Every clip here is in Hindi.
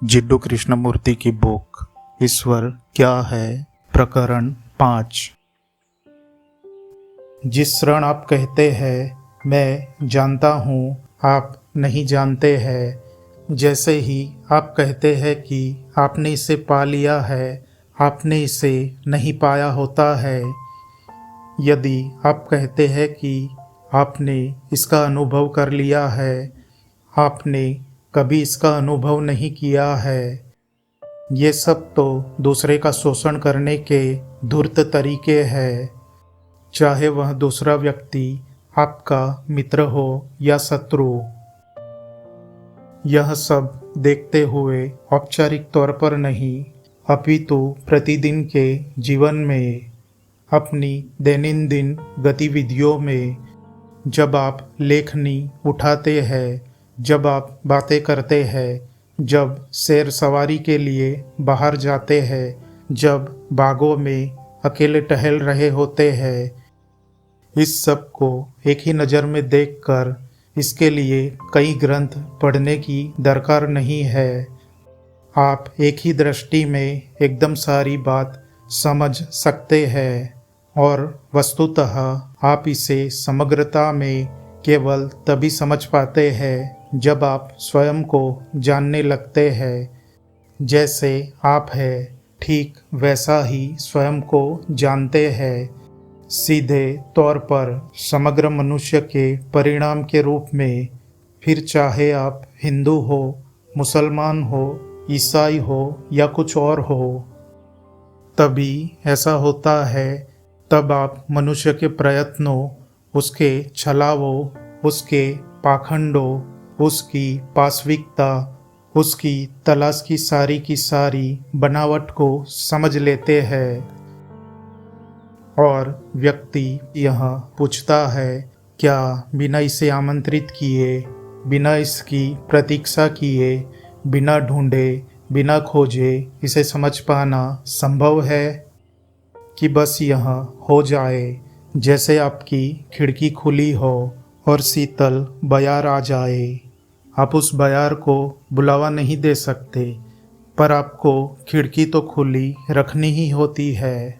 जिड्डू कृष्णमूर्ति की बुक ईश्वर क्या है, प्रकरण 5। जिस क्षण आप कहते हैं मैं जानता हूँ, आप नहीं जानते हैं। जैसे ही आप कहते हैं कि आपने इसे पा लिया है, आपने इसे नहीं पाया होता है। यदि आप कहते हैं कि आपने इसका अनुभव कर लिया है, आपने कभी इसका अनुभव नहीं किया है। ये सब तो दूसरे का शोषण करने के धूर्त तरीके हैं। चाहे वह दूसरा व्यक्ति आपका मित्र हो या शत्रु। यह सब देखते हुए औपचारिक तौर पर नहीं, अपितु प्रतिदिन के जीवन में, अपनी दैनंदिन गतिविधियों में, जब आप लेखनी उठाते हैं, जब आप बातें करते हैं, जब सैर सवारी के लिए बाहर जाते हैं, जब बागों में अकेले टहल रहे होते हैं, इस सब को एक ही नज़र में देखकर इसके लिए कई ग्रंथ पढ़ने की दरकार नहीं है। आप एक ही दृष्टि में एकदम सारी बात समझ सकते हैं और वस्तुतः आप इसे समग्रता में केवल तभी समझ पाते हैं जब आप स्वयं को जानने लगते हैं। जैसे आप हैं, ठीक वैसा ही स्वयं को जानते हैं। सीधे तौर पर समग्र मनुष्य के परिणाम के रूप में। फिर चाहे आप हिंदू हो, मुसलमान हो, ईसाई हो या कुछ और हो, तभी ऐसा होता है। तब आप मनुष्य के प्रयत्नों, उसके छलावों, उसके पाखंडों, उसकी पाशविकता, उसकी तलाश की सारी बनावट को समझ लेते हैं। और व्यक्ति यह पूछता है, क्या बिना इसे आमंत्रित किए, बिना इसकी प्रतीक्षा किए, बिना ढूंढे, बिना खोजे इसे समझ पाना संभव है? कि बस यह हो जाए जैसे आपकी खिड़की खुली हो और शीतल बयार आ जाए। आप उस बयार को बुलावा नहीं दे सकते, पर आपको खिड़की तो खुली रखनी ही होती है।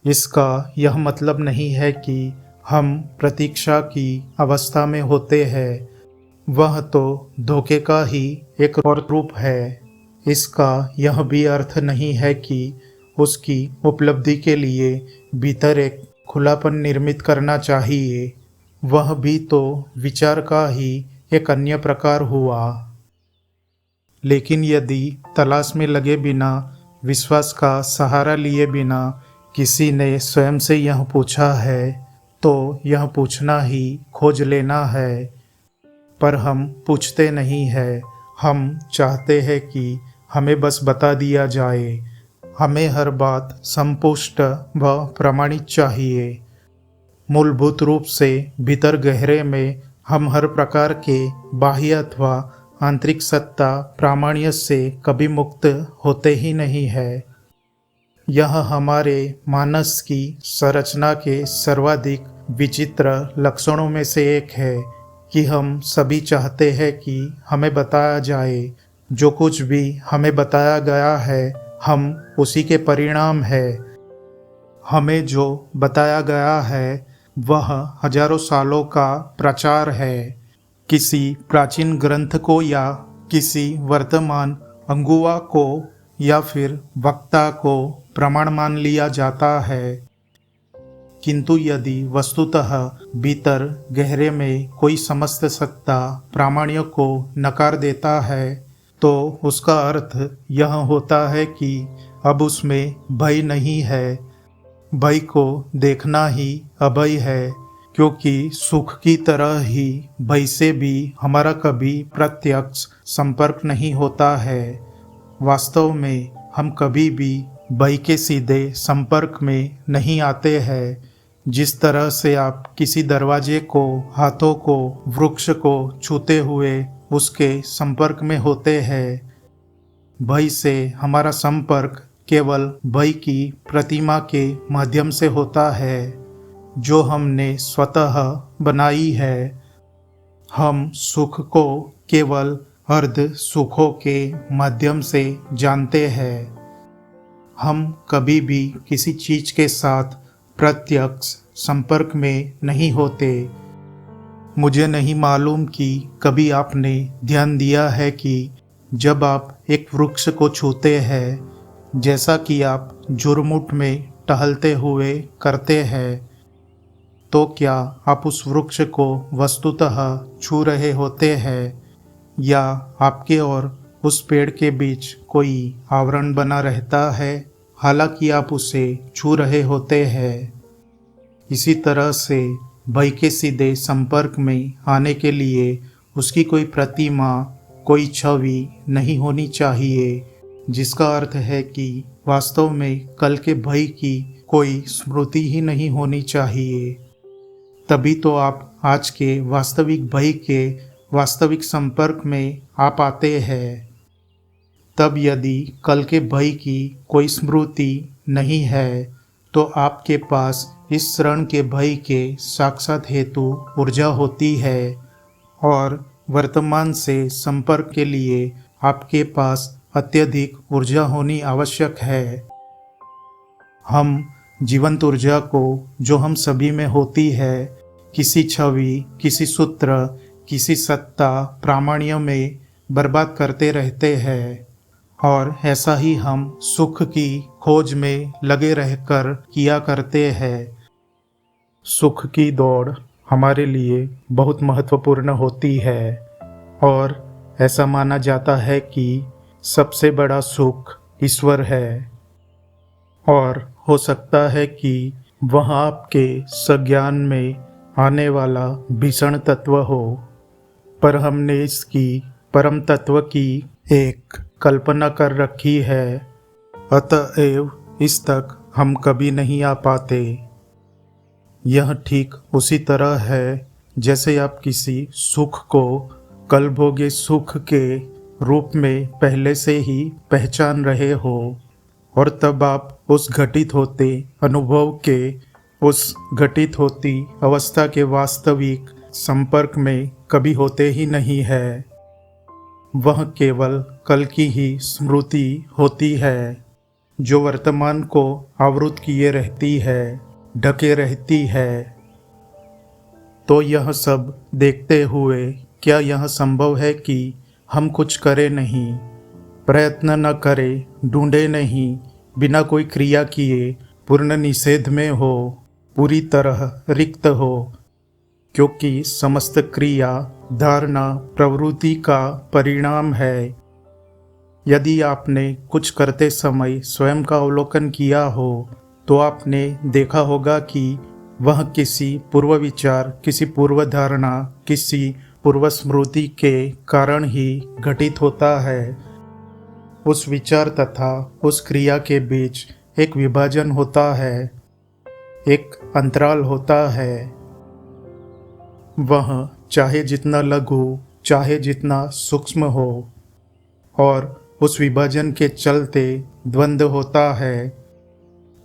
इसका यह मतलब नहीं है कि हम प्रतीक्षा की अवस्था में होते हैं। वह तो धोखे का ही एक और रूप है। इसका यह भी अर्थ नहीं है कि उसकी उपलब्धि के लिए भीतर एक खुलापन निर्मित करना चाहिए। वह भी तो विचार का ही एक अन्य प्रकार हुआ। लेकिन यदि तलाश में लगे बिना, विश्वास का सहारा लिए बिना किसी ने स्वयं से यह पूछा है, तो यह पूछना ही खोज लेना है। पर हम पूछते नहीं हैं। हम चाहते हैं कि हमें बस बता दिया जाए। हमें हर बात संपुष्ट व प्रमाणित चाहिए। मूलभूत रूप से भीतर गहरे में हम हर प्रकार के बाह्य अथवा आंतरिक सत्ता प्रामाण्य से कभी मुक्त होते ही नहीं है। यह हमारे मानस की संरचना के सर्वाधिक विचित्र लक्षणों में से एक है कि हम सभी चाहते हैं कि हमें बताया जाए। जो कुछ भी हमें बताया गया है, हम उसी के परिणाम है। हमें जो बताया गया है वह हजारों सालों का प्रचार है। किसी प्राचीन ग्रंथ को या किसी वर्तमान अंगुआ को या फिर वक्ता को प्रमाण मान लिया जाता है। किंतु यदि वस्तुतः भीतर गहरे में कोई समस्त सत्ता प्रामाण्य को नकार देता है, तो उसका अर्थ यह होता है कि अब उसमें भय नहीं है। भय को देखना ही अभय है, क्योंकि सुख की तरह ही भय से भी हमारा कभी प्रत्यक्ष संपर्क नहीं होता है। वास्तव में हम कभी भी भय के सीधे संपर्क में नहीं आते हैं। जिस तरह से आप किसी दरवाजे को, हाथों को, वृक्ष को छूते हुए उसके संपर्क में होते हैं, भय से हमारा संपर्क केवल भय की प्रतिमा के माध्यम से होता है, जो हमने स्वतः बनाई है। हम सुख को केवल अर्ध सुखों के माध्यम से जानते हैं। हम कभी भी किसी चीज के साथ प्रत्यक्ष संपर्क में नहीं होते। मुझे नहीं मालूम कि कभी आपने ध्यान दिया है कि जब आप एक वृक्ष को छूते हैं, जैसा कि आप झुरमुट में टहलते हुए करते हैं, तो क्या आप उस वृक्ष को वस्तुतः छू रहे होते हैं या आपके और उस पेड़ के बीच कोई आवरण बना रहता है, हालांकि आप उसे छू रहे होते हैं। इसी तरह से भय के सीधे संपर्क में आने के लिए उसकी कोई प्रतिमा, कोई छवि नहीं होनी चाहिए, जिसका अर्थ है कि वास्तव में कल के भय की कोई स्मृति ही नहीं होनी चाहिए। तभी तो आप आज के वास्तविक भय के वास्तविक संपर्क में आ पाते हैं। तब यदि कल के भय की कोई स्मृति नहीं है, तो आपके पास इस क्षण के भय के साक्षात हेतु ऊर्जा होती है और वर्तमान से संपर्क के लिए आपके पास अत्यधिक ऊर्जा होनी आवश्यक है। हम जीवंत ऊर्जा को, जो हम सभी में होती है, किसी छवि, किसी सूत्र, किसी सत्ता, प्रामाण्य में बर्बाद करते रहते हैं और ऐसा ही हम सुख की खोज में लगे रहकर किया करते हैं। सुख की दौड़ हमारे लिए बहुत महत्वपूर्ण होती है और ऐसा माना जाता है कि सबसे बड़ा सुख ईश्वर है और हो सकता है कि वह आपके संज्ञान में आने वाला भीषण तत्व हो, पर हमने इसकी परम तत्व की एक कल्पना कर रखी है, अतएव इस तक हम कभी नहीं आ पाते। यह ठीक उसी तरह है जैसे आप किसी सुख को कल भोगे सुख के रूप में पहले से ही पहचान रहे हो और तब आप उस घटित होते अनुभव के, उस घटित होती अवस्था के वास्तविक संपर्क में कभी होते ही नहीं है। वह केवल कल की ही स्मृति होती है जो वर्तमान को आवृत किए रहती है, ढके रहती है। तो यह सब देखते हुए क्या यह संभव है कि हम कुछ करें नहीं, प्रयत्न न करें, ढूंढे नहीं, बिना कोई क्रिया किए पूर्ण निषेध में हो, पूरी तरह रिक्त हो, क्योंकि समस्त क्रिया धारणा प्रवृत्ति का परिणाम है। यदि आपने कुछ करते समय स्वयं का अवलोकन किया हो तो आपने देखा होगा कि वह किसी पूर्व विचार, किसी पूर्व धारणा, किसी पूर्व स्मृति के कारण ही घटित होता है। उस विचार तथा उस क्रिया के बीच एक विभाजन होता है, एक अंतराल होता है। वह चाहे जितना लघु, चाहे जितना सूक्ष्म हो, और उस विभाजन के चलते द्वंद्व होता है।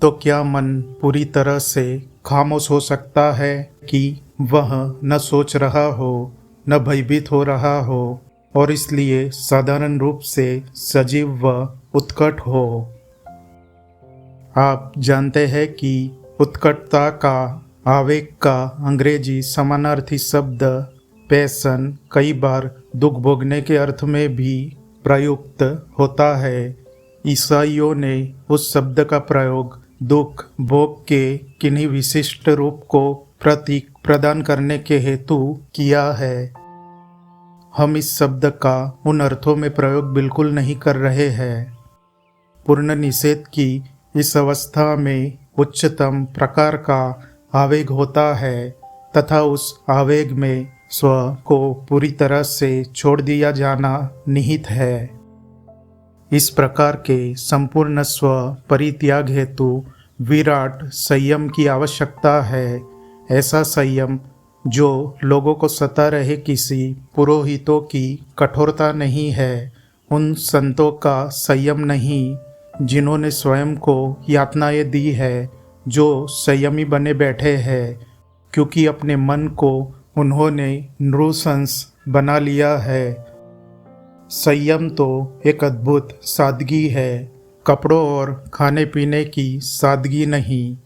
तो क्या मन पूरी तरह से खामोश हो सकता है कि वह न सोच रहा हो, न भयभीत हो रहा हो और इसलिए साधारण रूप से सजीव व उत्कट हो? आप जानते हैं कि उत्कटता का, आवेग का अंग्रेजी समानार्थी शब्द पैशन कई बार दुख भोगने के अर्थ में भी प्रयुक्त होता है। ईसाइयों ने उस शब्द का प्रयोग दुख भोग के किन्हीं विशिष्ट रूप को प्रतीक प्रदान करने के हेतु किया है। हम इस शब्द का उन अर्थों में प्रयोग बिल्कुल नहीं कर रहे हैं। पूर्ण निषेध की इस अवस्था में उच्चतम प्रकार का आवेग होता है तथा उस आवेग में स्व को पूरी तरह से छोड़ दिया जाना निहित है। इस प्रकार के संपूर्ण स्व परित्याग हेतु विराट संयम की आवश्यकता है। ऐसा संयम जो लोगों को सता रहे किसी पुरोहितों की कठोरता नहीं है, उन संतों का संयम नहीं जिन्होंने स्वयं को यातनाएं दी है, जो संयमी बने बैठे हैं क्योंकि अपने मन को उन्होंने नृशंस बना लिया है। संयम तो एक अद्भुत सादगी है, कपड़ों और खाने पीने की सादगी नहीं,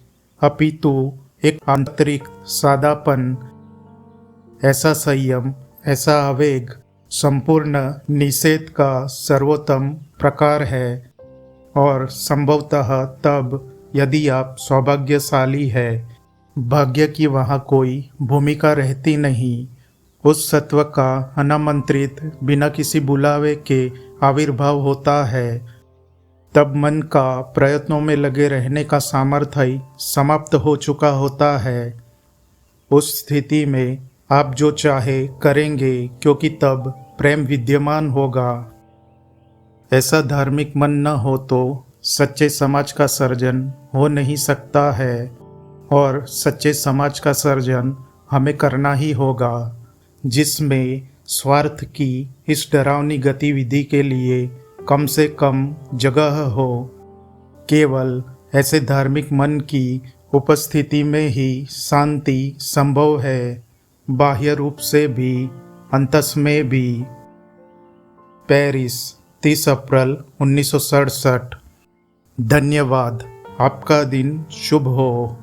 अपितु एक आंतरिक सादापन। ऐसा संयम, ऐसा आवेग संपूर्ण निषेध का सर्वोत्तम प्रकार है, और संभवतः तब यदि आप सौभाग्यशाली है, भाग्य की वहाँ कोई भूमिका रहती नहीं। उस सत्व का अनामंत्रित बिना किसी बुलावे के आविर्भाव होता है। तब मन का प्रयत्नों में लगे रहने का सामर्थ्य समाप्त हो चुका होता है। उस स्थिति में आप जो चाहे करेंगे, क्योंकि तब प्रेम विद्यमान होगा। ऐसा धार्मिक मन न हो तो सच्चे समाज का सर्जन हो नहीं सकता है, और सच्चे समाज का सर्जन हमें करना ही होगा, जिसमें स्वार्थ की इस डरावनी गतिविधि के लिए कम से कम जगह हो। केवल ऐसे धार्मिक मन की उपस्थिति में ही शांति संभव है, बाह्य रूप से भी, अंतस में भी। पेरिस, 30 अप्रैल 1967। धन्यवाद। आपका दिन शुभ हो।